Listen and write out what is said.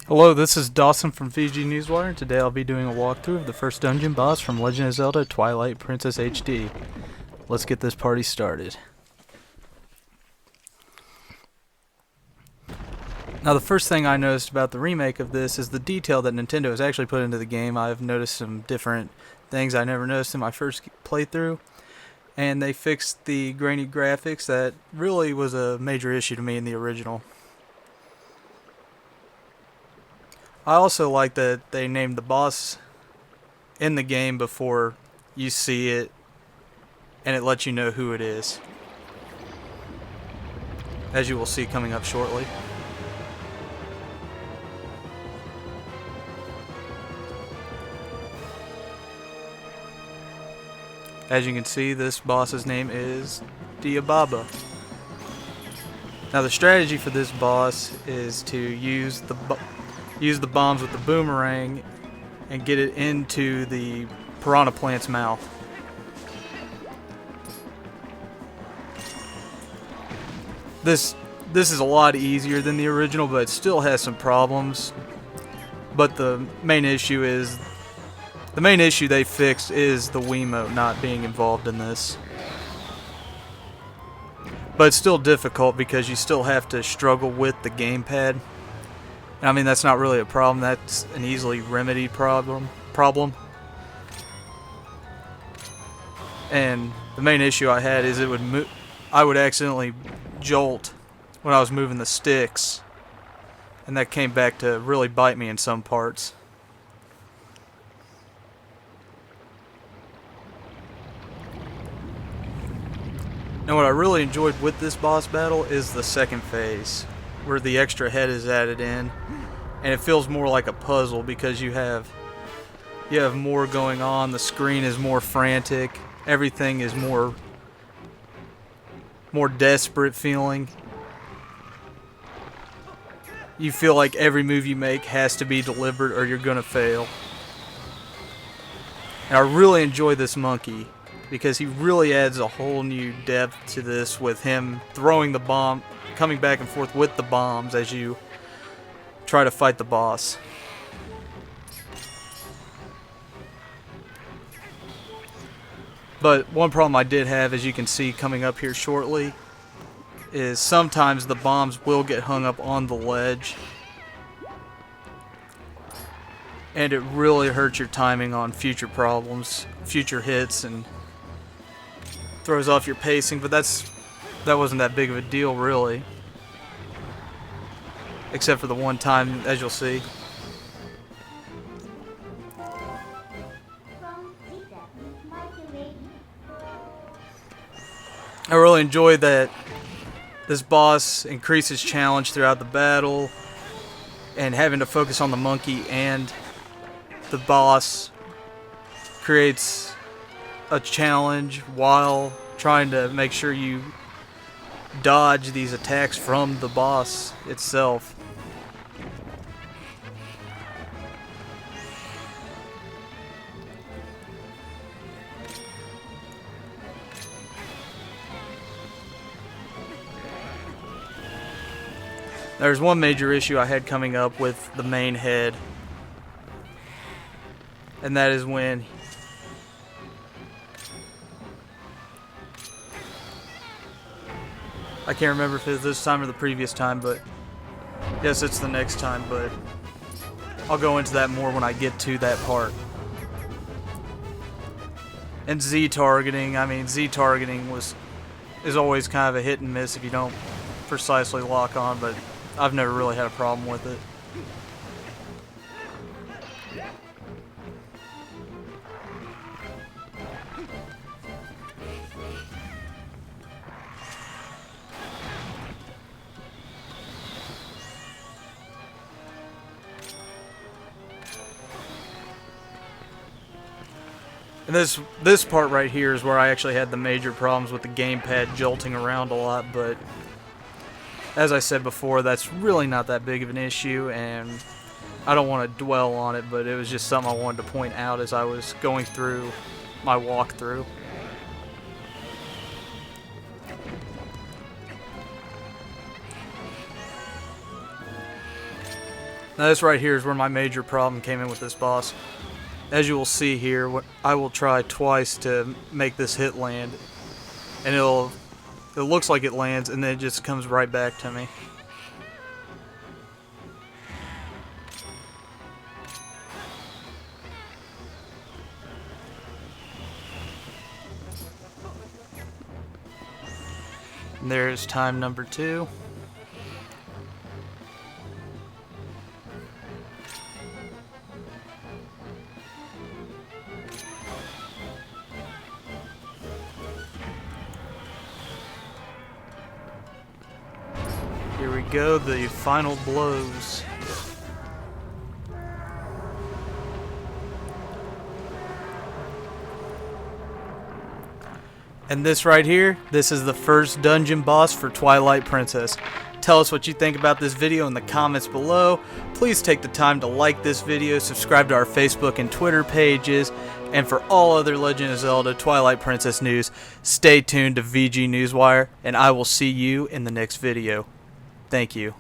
Hello, this is Dawson from Fiji Newswire, and today I'll be doing a walkthrough of the first dungeon boss from Legend of Zelda Twilight Princess HD. Let's get this party started. Now, the first thing I noticed about the remake of this is the detail that Nintendo has actually put into the game. I've noticed some different things I never noticed in my first playthrough, and they fixed the grainy graphics that really was a major issue to me in the original. I also like that they named the boss in the game before you see it, and it lets you know who it is, as you will see coming up shortly. As you can see, this boss's name is Diababa. Now, the strategy for this boss is to use the bombs with the boomerang and get it into the piranha plant's mouth. This is a lot easier than the original, but it still has some problems. But the main issue they fixed is the Wiimote not being involved in this. But it's still difficult because you still have to struggle with the gamepad. I mean, that's not really a problem. That's an easily remedied problem. And the main issue I had is I would accidentally jolt when I was moving the sticks, and that came back to really bite me in some parts. Now, what I really enjoyed with this boss battle is the second phase, where the extra head is added in, and it feels more like a puzzle because you have more going on. The screen is more frantic. Everything is more desperate feeling. You feel like every move you make has to be deliberate or you're gonna fail. And I really enjoy this monkey because he really adds a whole new depth to this with him throwing the bomb, coming back and forth with the bombs as you try to fight the boss. But one problem I did have, as you can see coming up here shortly, is sometimes the bombs will get hung up on the ledge, and it really hurts your timing on future hits, and throws off your pacing. But that wasn't that big of a deal, really. Except for the one time, as you'll see. I really enjoyed that this boss increases challenge throughout the battle, and having to focus on the monkey and the boss creates a challenge while trying to make sure you dodge these attacks from the boss itself. There's one major issue I had coming up with the main head, and that is when I can't remember if it's this time or the previous time, but yes, it's the next time, but I'll go into that more when I get to that part. And Z-targeting, I mean, Z-targeting is always kind of a hit and miss if you don't precisely lock on, but I've never really had a problem with it. And this part right here is where I actually had the major problems with the gamepad jolting around a lot, but as I said before, that's really not that big of an issue, and I don't want to dwell on it, but it was just something I wanted to point out as I was going through my walkthrough. Now this right here is where my major problem came in with this boss. As you will see here, I will try twice to make this hit land, and it looks like it lands, and then it just comes right back to me. And there's time number 2. Here we go, the final blows. And this right here, this is the first dungeon boss for Twilight Princess. Tell us what you think about this video in the comments below. Please take the time to like this video, subscribe to our Facebook and Twitter pages, and for all other Legend of Zelda Twilight Princess news, stay tuned to VG Newswire, and I will see you in the next video. Thank you.